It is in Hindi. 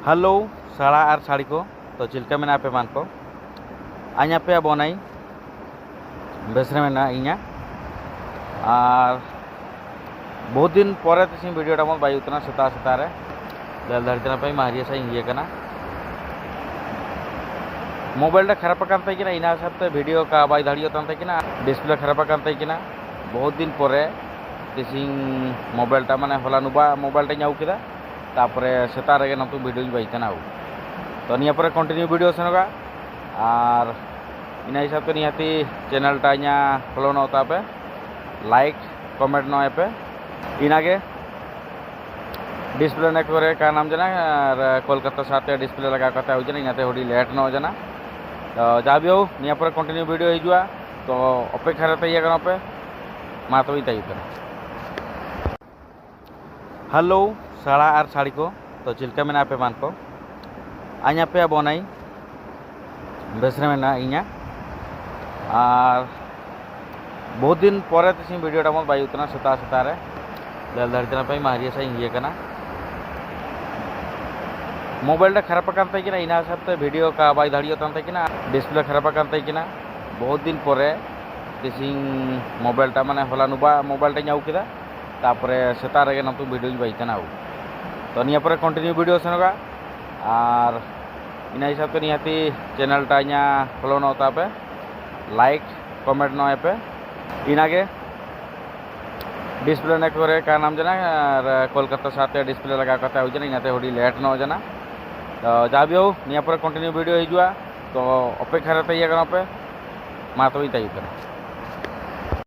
हेलो साड़ा और साड़ी को तो चिल्का में पे मान को आña पे बनाई बेसरे में इña और बहुत दिन पर वीडियो मत बाई उतना सेता सेता रे दल धरती पे मारिया सा ये कना मोबाइल खराब कि इना हिसाब से वीडियो का बाई दाड़ी कि डिस्प्ले खराब कि बहुत दिन पर मोबाइल माने हला नुबा मोबाइल टा के तापर सेता रे नतु वीडियो बाईतना तो निया पर कंटिन्यू वीडियो सेनगा और इन हिसाब से निहाती चैनल टा फॉलो नौता पे लाइक कमेंट नए पे इनागे डिस्प्ले ने करे का नाम जना कोलकाता साथ डिस्प्ले लगा करते हो जना इनाते होडी लेट न जना तो जा भी हो निया पर कंटिन्यू वीडियो हिजुआ तो अपेक्षा रे तैया कनो पे मा तो तैया करो। हेलो साड़ा और साड़ी को तो चिल्का में पे मान को आña पे बनाई बेसरे में इña और बहुत दिन पर वीडियो मत बाई उतना सेता सेता रे दल धरती पे मारिया सा ये कना मोबाइल खराब कि इना हिसाब से वीडियो का बाई दाड़ी कि डिस्प्ले खराब कि बहुत दिन पर मोबाइल माने हला नुबा मोबाइल टा के तापर सेता रे नतु वीडियो बाईतना तो निया पर कंटिन्यू वीडियो सेनगा और इन हिसाब से निहाती चैनल टा फॉलो नौता पे लाइक कमेंट नए पे इनागे डिस्प्ले ने करे का नाम जना कोलकाता साथ डिस्प्ले लगा करते हो जना इनाते होडी लेट न जना तो जा भी हो निया पर कंटिन्यू वीडियो हिजुआ तो अपेक्षा रे तैया कनो पे मा तो तैया करो।